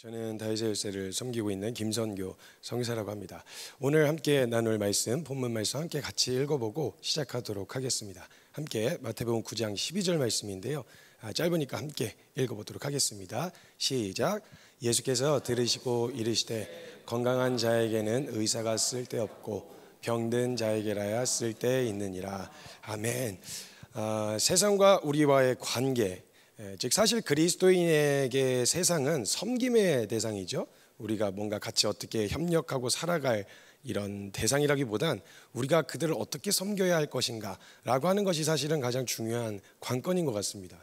저는 다윗의 열쇠를 섬기고 있는 김선교 성사라고 합니다. 오늘 함께 나눌 말씀, 본문 말씀 함께 같이 읽어보고 시작하도록 하겠습니다. 함께 마태복음 9장 12절 말씀인데요. 짧으니까 함께 읽어보도록 하겠습니다. 시작. 예수께서 들으시고 이르시되 건강한 자에게는 의사가 쓸데없고 병든 자에게라야 쓸데있느니라. 아멘. 세상과 우리와의 관계, 즉 사실 그리스도인에게 세상은 섬김의 대상이죠. 우리가 뭔가 같이 어떻게 협력하고 살아갈 이런 대상이라기보단 우리가 그들을 어떻게 섬겨야 할 것인가 라고 하는 것이 사실은 가장 중요한 관건인 것 같습니다.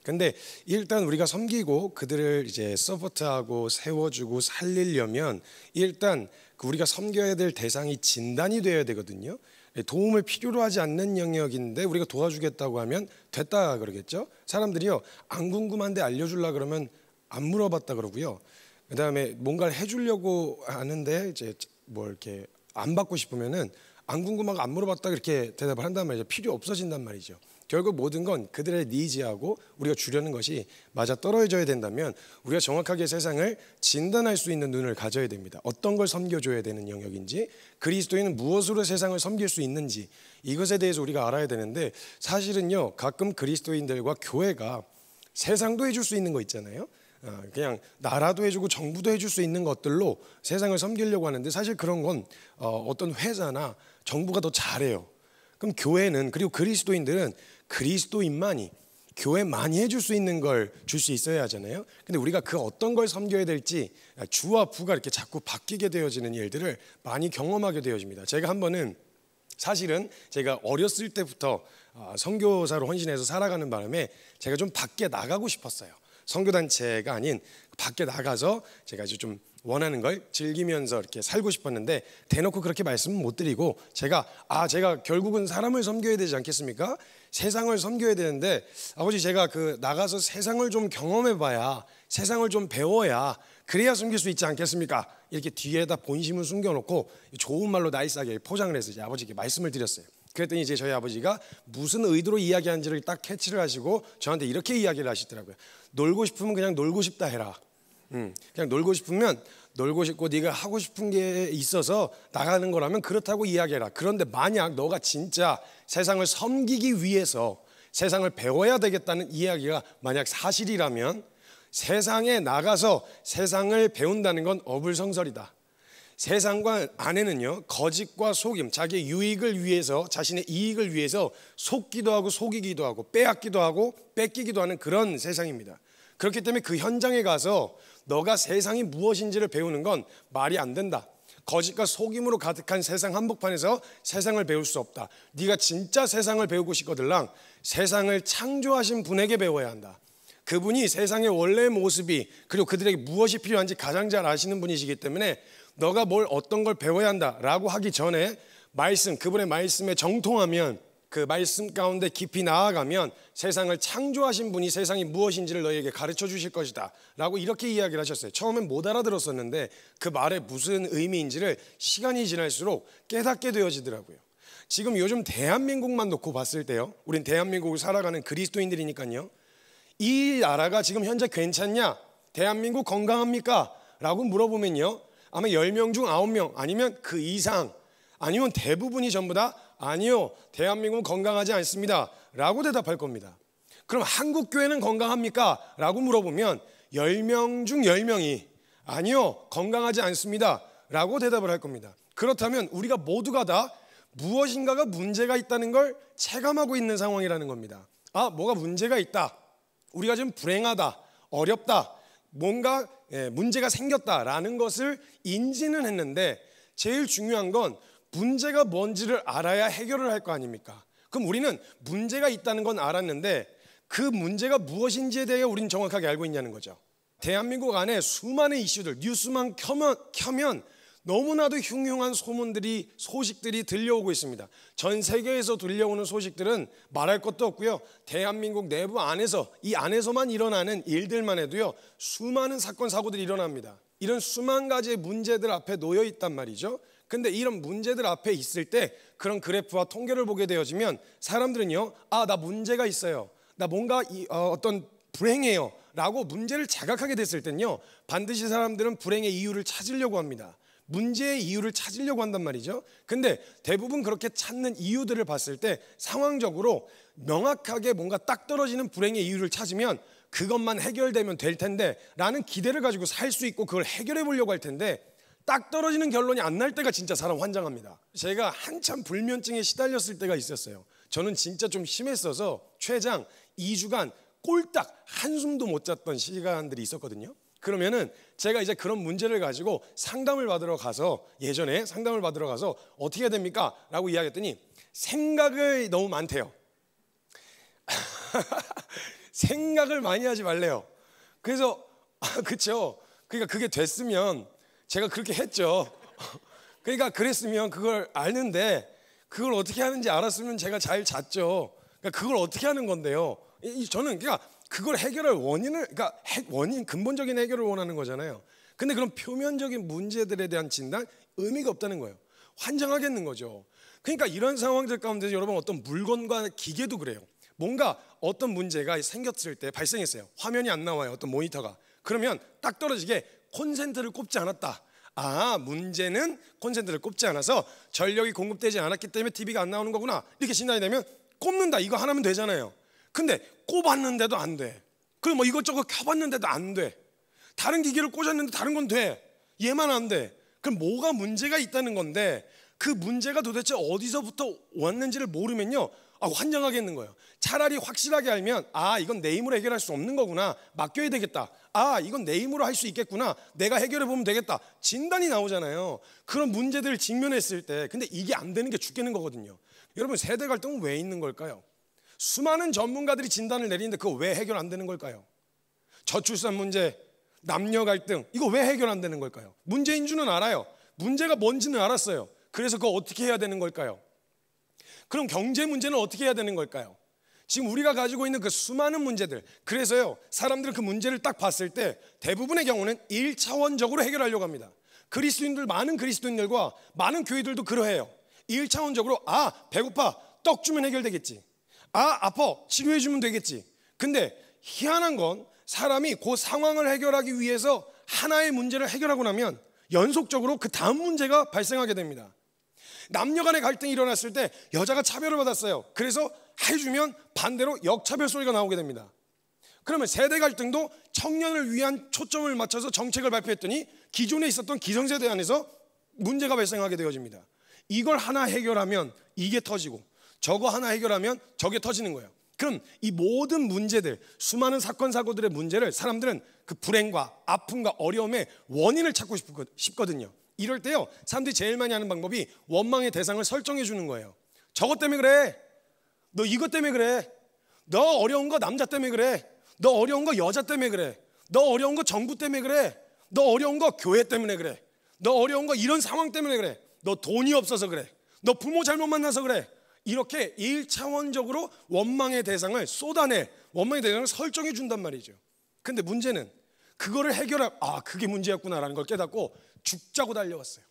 근데 일단 우리가 섬기고 그들을 이제 서포트하고 세워주고 살리려면 일단 우리가 섬겨야 될 대상이 진단이 되어야 되거든요. 도움을 필요로 하지 않는 영역인데 우리가 도와주겠다고 하면 됐다 그러겠죠. 사람들이요, 안 궁금한데 알려주려 그러면 안 물어봤다 그러고요. 그다음에 뭔가를 해주려고 하는데 이제 뭐 이렇게 안 받고 싶으면은 안 궁금하고 안 물어봤다 이렇게 대답을 한단 말이죠. 필요 없어진단 말이죠. 결국 모든 건 그들의 니즈하고 우리가 주려는 것이 맞아 떨어져야 된다면 우리가 정확하게 세상을 진단할 수 있는 눈을 가져야 됩니다. 어떤 걸 섬겨줘야 되는 영역인지, 그리스도인은 무엇으로 세상을 섬길 수 있는지, 이것에 대해서 우리가 알아야 되는데, 사실은요 가끔 그리스도인들과 교회가 세상도 해줄 수 있는 거 있잖아요. 그냥 나라도 해주고 정부도 해줄 수 있는 것들로 세상을 섬기려고 하는데, 사실 그런 건 어떤 회사나 정부가 더 잘해요. 그럼 교회는, 그리고 그리스도인들은 그리스도인만이 교회 많이 해줄 수 있는 걸 줄 수 있어야 하잖아요. 근데 우리가 그 어떤 걸 섬겨야 될지 주와 부가 이렇게 자꾸 바뀌게 되어지는 일들을 많이 경험하게 되어집니다. 제가 한 번은, 사실은 제가 어렸을 때부터 선교사로 헌신해서 살아가는 바람에 제가 좀 밖에 나가고 싶었어요. 선교단체가 아닌 밖에 나가서 제가 이제 좀 원하는 걸 즐기면서 이렇게 살고 싶었는데, 대놓고 그렇게 말씀은 못 드리고 제가 결국은 사람을 섬겨야 되지 않겠습니까? 세상을 섬겨야 되는데, 아버지 제가 나가서 세상을 좀 경험해봐야, 세상을 좀 배워야 그래야 섬길 수 있지 않겠습니까? 이렇게 뒤에다 본심을 숨겨놓고 좋은 말로 나이스하게 포장을 해서 이제 아버지께 말씀을 드렸어요. 그랬더니 이제 저희 아버지가 무슨 의도로 이야기하는지를 딱 캐치를 하시고 저한테 이렇게 이야기를 하시더라고요. 놀고 싶으면 그냥 놀고 싶다 해라. 그냥 놀고 싶으면 놀고 싶고 네가 하고 싶은 게 있어서 나가는 거라면 그렇다고 이야기해라. 그런데 만약 너가 진짜 세상을 섬기기 위해서 세상을 배워야 되겠다는 이야기가 만약 사실이라면, 세상에 나가서 세상을 배운다는 건 어불성설이다. 세상과 안에는요 거짓과 속임, 자기의 유익을 위해서, 자신의 이익을 위해서 속기도 하고 속이기도 하고 빼앗기도 하고 뺏기기도 하는 그런 세상입니다. 그렇기 때문에 그 현장에 가서 너가 세상이 무엇인지를 배우는 건 말이 안 된다. 거짓과 속임으로 가득한 세상 한복판에서 세상을 배울 수 없다. 네가 진짜 세상을 배우고 싶거들랑 세상을 창조하신 분에게 배워야 한다. 그분이 세상의 원래 모습이, 그리고 그들에게 무엇이 필요한지 가장 잘 아시는 분이시기 때문에 너가 어떤 걸 배워야 한다라고 하기 전에 말씀, 그분의 말씀에 정통하면, 그 말씀 가운데 깊이 나아가면 세상을 창조하신 분이 세상이 무엇인지를 너에게 가르쳐 주실 것이다 라고 이렇게 이야기를 하셨어요. 처음엔 못 알아들었었는데 그 말에 무슨 의미인지를 시간이 지날수록 깨닫게 되어지더라고요. 지금 요즘 대한민국만 놓고 봤을 때요, 우린 대한민국을 살아가는 그리스도인들이니까요, 이 나라가 지금 현재 괜찮냐, 대한민국 건강합니까? 라고 물어보면요, 아마 10명 중 9명 아니면 그 이상, 아니면 대부분이 전부 다 아니요, 대한민국은 건강하지 않습니다 라고 대답할 겁니다. 그럼 한국 교회는 건강합니까? 라고 물어보면 10명 중 10명이 아니요, 건강하지 않습니다 라고 대답을 할 겁니다. 그렇다면 우리가 모두가 다 무엇인가가 문제가 있다는 걸 체감하고 있는 상황이라는 겁니다. 뭐가 문제가 있다, 우리가 좀 불행하다, 어렵다, 뭔가 문제가 생겼다라는 것을 인지는 했는데, 제일 중요한 건 문제가 뭔지를 알아야 해결을 할 거 아닙니까? 그럼 우리는 문제가 있다는 건 알았는데 그 문제가 무엇인지에 대해 우리는 정확하게 알고 있냐는 거죠. 대한민국 안에 수많은 이슈들, 뉴스만 켜면 너무나도 흉흉한 소식들이 들려오고 있습니다. 전 세계에서 들려오는 소식들은 말할 것도 없고요, 대한민국 내부 안에서, 이 안에서만 일어나는 일들만 해도요 수많은 사건 사고들이 일어납니다. 이런 수만 가지의 문제들 앞에 놓여 있단 말이죠. 근데 이런 문제들 앞에 있을 때 그런 그래프와 통계를 보게 되어지면 사람들은요, 나 문제가 있어요, 나 뭔가 어떤 불행해요 라고 문제를 자각하게 됐을 땐요, 반드시 사람들은 불행의 이유를 찾으려고 합니다. 문제의 이유를 찾으려고 한단 말이죠. 근데 대부분 그렇게 찾는 이유들을 봤을 때 상황적으로 명확하게 뭔가 딱 떨어지는 불행의 이유를 찾으면 그것만 해결되면 될 텐데 라는 기대를 가지고 살 수 있고 그걸 해결해 보려고 할 텐데, 딱 떨어지는 결론이 안 날 때가 진짜 사람 환장합니다. 제가 한참 불면증에 시달렸을 때가 있었어요. 저는 진짜 좀 심했어서 최장 2주간 꼴딱 한숨도 못 잤던 시간들이 있었거든요. 그러면은 제가 이제 그런 문제를 가지고 상담을 받으러 가서, 예전에 상담을 받으러 가서 어떻게 해야 됩니까? 라고 이야기했더니 생각이 너무 많대요. 생각을 많이 하지 말래요. 그래서 그렇죠. 그러니까 그게 됐으면 제가 그렇게 했죠. 그러니까 그랬으면 그걸 아는데 그걸 어떻게 하는지 알았으면 제가 잘 잤죠. 그러니까 그걸 어떻게 하는 건데요. 저는 그러니까 그걸 해결할 원인을, 그러니까 원인, 근본적인 해결을 원하는 거잖아요. 근데 그런 표면적인 문제들에 대한 진단, 의미가 없다는 거예요. 환장하겠는 거죠. 그러니까 이런 상황들 가운데 여러분, 어떤 물건과 기계도 그래요. 뭔가 어떤 문제가 생겼을 때, 발생했어요. 화면이 안 나와요, 어떤 모니터가. 그러면 딱 떨어지게 콘센트를 꼽지 않았다. 아, 문제는 콘센트를 꼽지 않아서 전력이 공급되지 않았기 때문에 TV가 안 나오는 거구나, 이렇게 진단이 되면 꼽는다, 이거 하나면 되잖아요. 근데 꼽았는데도 안 돼. 그리고 뭐 이것저것 켜봤는데도 안 돼. 다른 기계를 꽂았는데 다른 건 돼. 얘만 안 돼. 그럼 뭐가 문제가 있다는 건데, 그 문제가 도대체 어디서부터 왔는지를 모르면요, 환장하겠는 거예요. 차라리 확실하게 알면, 아, 이건 내 힘으로 해결할 수 없는 거구나, 맡겨야 되겠다. 아, 이건 내 힘으로 할 수 있겠구나, 내가 해결해 보면 되겠다. 진단이 나오잖아요. 그런 문제들을 직면했을 때. 근데 이게 안 되는 게 죽겠는 거거든요. 여러분, 세대 갈등은 왜 있는 걸까요? 수많은 전문가들이 진단을 내리는데 그거 왜 해결 안 되는 걸까요? 저출산 문제, 남녀 갈등, 이거 왜 해결 안 되는 걸까요? 문제인 줄은 알아요. 문제가 뭔지는 알았어요. 그래서 그거 어떻게 해야 되는 걸까요? 그럼 경제 문제는 어떻게 해야 되는 걸까요? 지금 우리가 가지고 있는 그 수많은 문제들, 그래서요, 사람들은 그 문제를 딱 봤을 때 대부분의 경우는 1차원적으로 해결하려고 합니다. 그리스도인들, 많은 그리스도인들과 많은 교회들도 그러해요. 1차원적으로, 아, 배고파, 떡 주면 해결되겠지. 아, 아파, 치료해 주면 되겠지. 근데 희한한 건, 사람이 그 상황을 해결하기 위해서 하나의 문제를 해결하고 나면 연속적으로 그 다음 문제가 발생하게 됩니다. 남녀 간의 갈등이 일어났을 때 여자가 차별을 받았어요. 그래서 해주면 반대로 역차별 소리가 나오게 됩니다. 그러면 세대 갈등도 청년을 위한 초점을 맞춰서 정책을 발표했더니 기존에 있었던 기성세대 안에서 문제가 발생하게 되어집니다. 이걸 하나 해결하면 이게 터지고, 저거 하나 해결하면 저게 터지는 거예요. 그럼 이 모든 문제들, 수많은 사건 사고들의 문제를 사람들은 그 불행과 아픔과 어려움의 원인을 찾고 싶거든요. 이럴 때요, 사람들이 제일 많이 하는 방법이 원망의 대상을 설정해 주는 거예요. 저것 때문에 그래, 너 이것 때문에 그래, 너 어려운 거 남자 때문에 그래, 너 어려운 거 여자 때문에 그래, 너 어려운 거 정부 때문에 그래, 너 어려운 거 교회 때문에 그래, 너 어려운 거 이런 상황 때문에 그래, 너 돈이 없어서 그래, 너 부모 잘못 만나서 그래. 이렇게 1차원적으로 원망의 대상을 쏟아내, 원망의 대상을 설정해 준단 말이죠. 근데 문제는 그거를 그게 문제였구나라는 걸 깨닫고 죽자고 달려왔어요.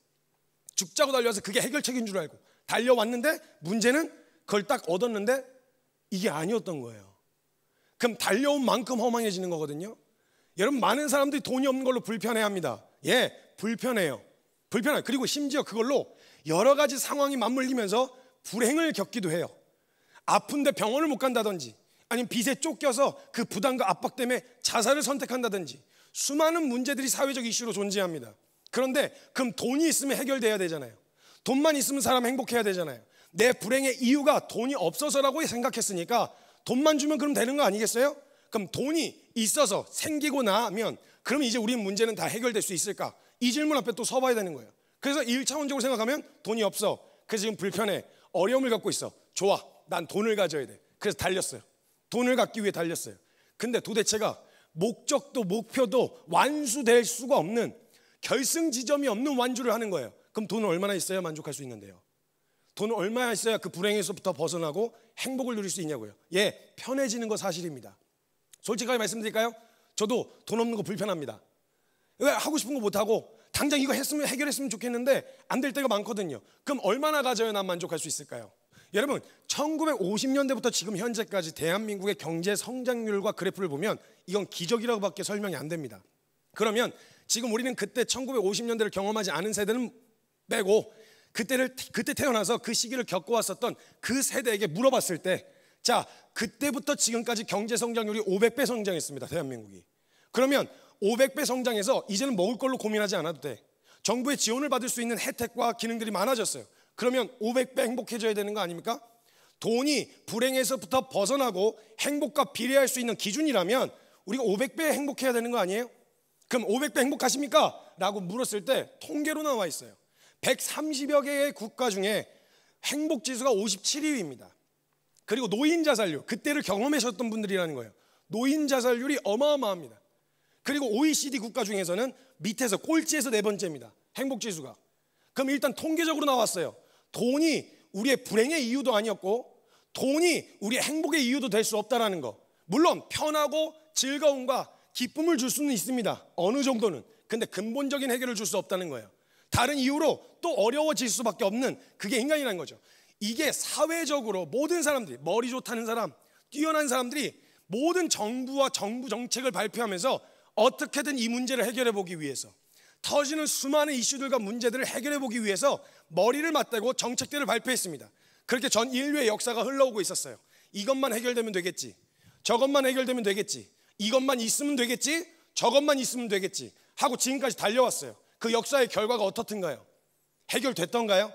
죽자고 달려와서 그게 해결책인 줄 알고 달려왔는데, 문제는 그걸 딱 얻었는데 이게 아니었던 거예요. 그럼 달려온 만큼 허망해지는 거거든요. 여러분, 많은 사람들이 돈이 없는 걸로 불편해합니다. 예, 불편해요. 불편해요. 그리고 심지어 그걸로 여러 가지 상황이 맞물리면서 불행을 겪기도 해요. 아픈데 병원을 못 간다든지, 아니면 빚에 쫓겨서 그 부담과 압박 때문에 자살을 선택한다든지, 수많은 문제들이 사회적 이슈로 존재합니다. 그런데 그럼 돈이 있으면 해결돼야 되잖아요. 돈만 있으면 사람 행복해야 되잖아요. 내 불행의 이유가 돈이 없어서라고 생각했으니까 돈만 주면 그럼 되는 거 아니겠어요? 그럼 돈이 있어서 생기고 나면 그럼 이제 우리 문제는 다 해결될 수 있을까? 이 질문 앞에 또 서봐야 되는 거예요. 그래서 1차원적으로 생각하면 돈이 없어, 그래서 지금 불편해, 어려움을 갖고 있어. 좋아, 난 돈을 가져야 돼. 그래서 달렸어요. 돈을 갖기 위해 달렸어요. 근데 도대체가 목적도 목표도 완수될 수가 없는, 결승 지점이 없는 완주를 하는 거예요. 그럼 돈은 얼마나 있어야 만족할 수 있는데요? 돈은 얼마나 있어야 그 불행에서부터 벗어나고 행복을 누릴 수 있냐고요. 예, 편해지는 거 사실입니다. 솔직하게 말씀드릴까요? 저도 돈 없는 거 불편합니다. 왜 하고 싶은 거 못하고 당장 이거 했으면 해결했으면 좋겠는데 안 될 때가 많거든요. 그럼 얼마나 가져야 난 만족할 수 있을까요? 여러분 1950년대부터 지금 현재까지 대한민국의 경제 성장률과 그래프를 보면 이건 기적이라고밖에 설명이 안 됩니다. 그러면 지금 우리는 그때 1950년대를 경험하지 않은 세대는 빼고 그때 태어나서 그 시기를 겪어왔었던 그 세대에게 물어봤을 때, 자, 그때부터 지금까지 경제 성장률이 500배 성장했습니다. 대한민국이. 그러면 500배 성장해서 이제는 먹을 걸로 고민하지 않아도 돼. 정부의 지원을 받을 수 있는 혜택과 기능들이 많아졌어요. 그러면 500배 행복해져야 되는 거 아닙니까? 돈이 불행에서부터 벗어나고 행복과 비례할 수 있는 기준이라면 우리가 500배 행복해야 되는 거 아니에요? 그럼 500배 행복하십니까? 라고 물었을 때 통계로 나와 있어요. 130여 개의 국가 중에 행복지수가 57위입니다. 그리고 노인 자살률, 그때를 경험하셨던 분들이라는 거예요. 노인 자살률이 어마어마합니다. 그리고 OECD 국가 중에서는 밑에서 꼴찌에서 네 번째입니다. 행복지수가. 그럼 일단 통계적으로 나왔어요. 돈이 우리의 불행의 이유도 아니었고 돈이 우리의 행복의 이유도 될 수 없다는 거. 물론 편하고 즐거움과 기쁨을 줄 수는 있습니다. 어느 정도는. 근데 근본적인 해결을 줄 수 없다는 거예요. 다른 이유로 또 어려워질 수밖에 없는 그게 인간이라는 거죠. 이게 사회적으로 모든 사람들이, 머리 좋다는 사람, 뛰어난 사람들이 모든 정부와 정부 정책을 발표하면서 어떻게든 이 문제를 해결해 보기 위해서, 터지는 수많은 이슈들과 문제들을 해결해 보기 위해서 머리를 맞대고 정책들을 발표했습니다. 그렇게 전 인류의 역사가 흘러오고 있었어요. 이것만 해결되면 되겠지, 저것만 해결되면 되겠지, 이것만 있으면 되겠지, 저것만 있으면 되겠지 하고 지금까지 달려왔어요. 그 역사의 결과가 어떻든가요? 해결됐던가요?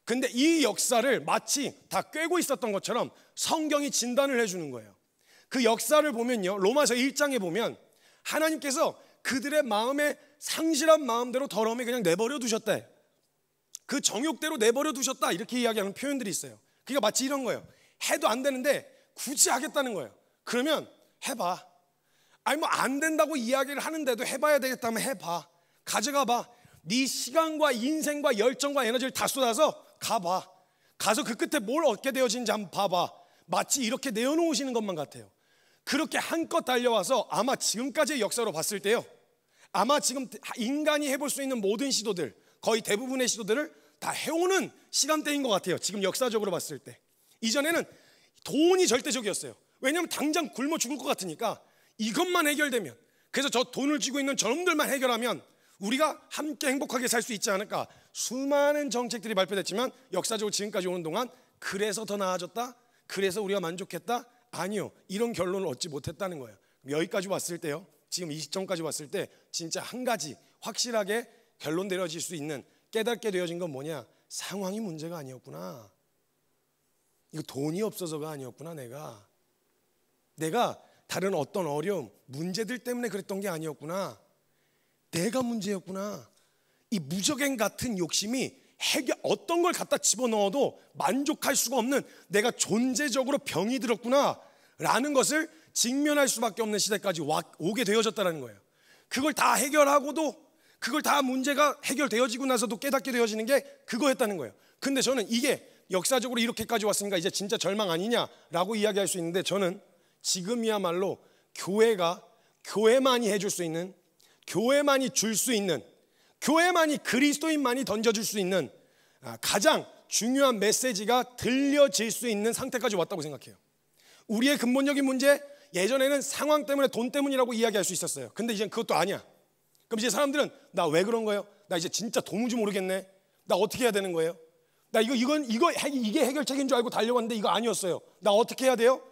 근데 이 역사를 마치 다 꿰고 있었던 것처럼 성경이 진단을 해주는 거예요. 그 역사를 보면요, 로마서 1장에 보면 하나님께서 그들의 마음에 상실한 마음대로 더러움에 그냥 내버려 두셨대. 그 정욕대로 내버려 두셨다, 이렇게 이야기하는 표현들이 있어요. 그러니까 마치 이런 거예요. 해도 안 되는데 굳이 하겠다는 거예요. 그러면 해봐. 아니 뭐 안 된다고 이야기를 하는데도 해봐야 되겠다면 해봐. 가져가 봐. 네 시간과 인생과 열정과 에너지를 다 쏟아서 가봐. 가서 그 끝에 뭘 얻게 되어진지 한번 봐봐. 마치 이렇게 내어놓으시는 것만 같아요. 그렇게 한껏 달려와서 아마 지금까지의 역사로 봤을 때요, 아마 지금 인간이 해볼 수 있는 모든 시도들, 거의 대부분의 시도들을 다 해오는 시간대인 것 같아요. 지금 역사적으로 봤을 때. 이전에는 돈이 절대적이었어요. 왜냐하면 당장 굶어 죽을 것 같으니까 이것만 해결되면, 그래서 저 돈을 쥐고 있는 저놈들만 해결하면 우리가 함께 행복하게 살 수 있지 않을까. 수많은 정책들이 발표됐지만 역사적으로 지금까지 오는 동안 그래서 더 나아졌다, 그래서 우리가 만족했다, 아니요, 이런 결론을 얻지 못했다는 거예요. 여기까지 왔을 때요, 지금 이 시점까지 왔을 때 진짜 한 가지 확실하게 결론 내려질 수 있는, 깨닫게 되어진 건 뭐냐, 상황이 문제가 아니었구나. 이거 돈이 없어서가 아니었구나. 내가 다른 어떤 어려움, 문제들 때문에 그랬던 게 아니었구나. 내가 문제였구나. 이 무적행 같은 욕심이 어떤 걸 갖다 집어넣어도 만족할 수가 없는, 내가 존재적으로 병이 들었구나 라는 것을 직면할 수밖에 없는 시대까지 오게 되어졌다는 거예요. 그걸 다 해결하고도, 그걸 다 문제가 해결되어지고 나서도 깨닫게 되어지는 게 그거였다는 거예요. 근데 저는 이게 역사적으로 이렇게까지 왔으니까 이제 진짜 절망 아니냐라고 이야기할 수 있는데, 저는 지금이야말로 교회가, 교회만이 해줄 수 있는, 교회만이 줄 수 있는, 교회만이, 그리스도인만이 던져줄 수 있는 가장 중요한 메시지가 들려질 수 있는 상태까지 왔다고 생각해요. 우리의 근본적인 문제, 예전에는 상황 때문에, 돈 때문이라고 이야기할 수 있었어요. 근데 이제는 그것도 아니야. 그럼 이제 사람들은 나 왜 그런 거예요? 나 이제 진짜 도무지 모르겠네. 나 어떻게 해야 되는 거예요? 나 이게 해결책인 줄 알고 달려왔는데 이거 아니었어요. 나 어떻게 해야 돼요?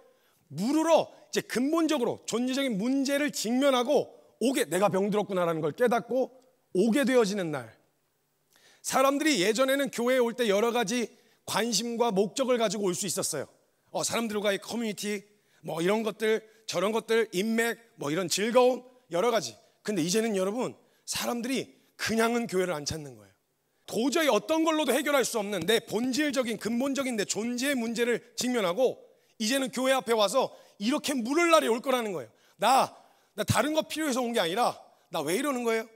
물으러 이제 근본적으로 존재적인 문제를 직면하고 내가 병들었구나라는 걸 깨닫고 오게 되어지는 날. 사람들이 예전에는 교회에 올 때 여러 가지 관심과 목적을 가지고 올 수 있었어요. 사람들과의 커뮤니티, 뭐 이런 것들, 저런 것들, 인맥, 뭐 이런 즐거움, 여러 가지. 근데 이제는 여러분, 사람들이 그냥은 교회를 안 찾는 거예요. 도저히 어떤 걸로도 해결할 수 없는 내 본질적인, 근본적인 내 존재의 문제를 직면하고 이제는 교회 앞에 와서 이렇게 물을 날이 올 거라는 거예요. 나 다른 거 필요해서 온 게 아니라 나 왜 이러는 거예요?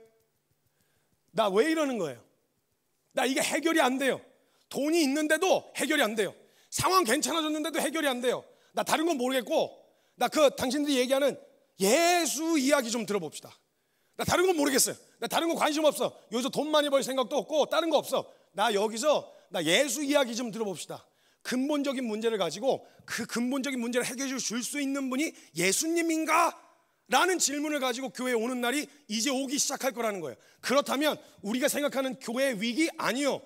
나 왜 이러는 거예요? 나 이게 해결이 안 돼요. 돈이 있는데도 해결이 안 돼요. 상황 괜찮아졌는데도 해결이 안 돼요. 나 다른 건 모르겠고, 나 당신들이 얘기하는 예수 이야기 좀 들어봅시다. 나 다른 건 모르겠어요. 나 다른 거 관심 없어. 여기서 돈 많이 벌 생각도 없고 다른 거 없어. 나 여기서 예수 이야기 좀 들어봅시다. 근본적인 문제를 가지고 그 근본적인 문제를 해결해 줄 수 있는 분이 예수님인가? 라는 질문을 가지고 교회에 오는 날이 이제 오기 시작할 거라는 거예요. 그렇다면 우리가 생각하는 교회의 위기 아니요,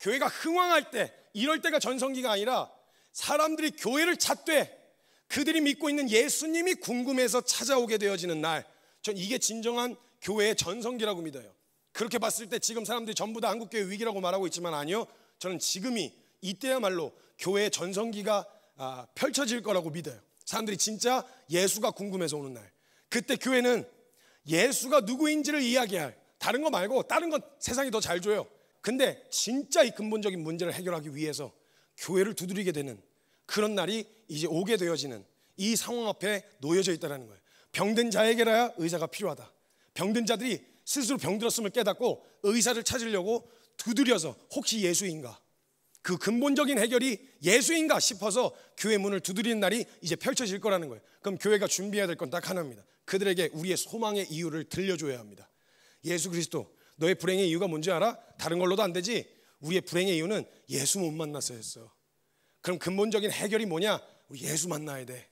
교회가 흥왕할 때, 이럴 때가 전성기가 아니라 사람들이 교회를 찾되 그들이 믿고 있는 예수님이 궁금해서 찾아오게 되어지는 날, 전 이게 진정한 교회의 전성기라고 믿어요. 그렇게 봤을 때 지금 사람들이 전부 다 한국교회 위기라고 말하고 있지만 아니요, 저는 지금이, 이때야말로 교회의 전성기가 펼쳐질 거라고 믿어요. 사람들이 진짜 예수가 궁금해서 오는 날, 그때 교회는 예수가 누구인지를 이야기할, 다른 거 말고 다른 건 세상이 더 잘 줘요. 근데 진짜 이 근본적인 문제를 해결하기 위해서 교회를 두드리게 되는 그런 날이 이제 오게 되어지는 이 상황 앞에 놓여져 있다는 거예요. 병든 자에게라야 의사가 필요하다. 병든 자들이 스스로 병들었음을 깨닫고 의사를 찾으려고 두드려서 혹시 예수인가, 그 근본적인 해결이 예수인가 싶어서 교회 문을 두드리는 날이 이제 펼쳐질 거라는 거예요. 그럼 교회가 준비해야 될 건 딱 하나입니다. 그들에게 우리의 소망의 이유를 들려줘야 합니다. 예수 그리스도, 너의 불행의 이유가 뭔지 알아? 다른 걸로도 안 되지. 우리의 불행의 이유는 예수 못 만나서였어. 그럼 근본적인 해결이 뭐냐? 우리 예수 만나야 돼.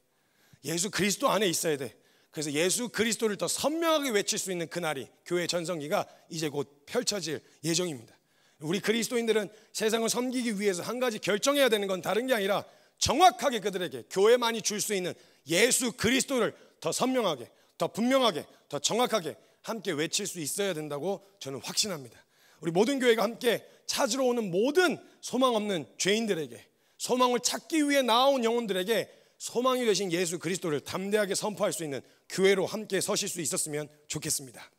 예수 그리스도 안에 있어야 돼. 그래서 예수 그리스도를 더 선명하게 외칠 수 있는 그날이, 교회의 전성기가 이제 곧 펼쳐질 예정입니다. 우리 그리스도인들은 세상을 섬기기 위해서 한 가지 결정해야 되는 건 다른 게 아니라 정확하게 그들에게 교회만이 줄 수 있는 예수 그리스도를 더 선명하게, 더 분명하게, 더 정확하게 함께 외칠 수 있어야 된다고 저는 확신합니다. 우리 모든 교회가 함께 찾으러 오는 모든 소망 없는 죄인들에게, 소망을 찾기 위해 나온 영혼들에게 소망이 되신 예수 그리스도를 담대하게 선포할 수 있는 교회로 함께 서실 수 있었으면 좋겠습니다.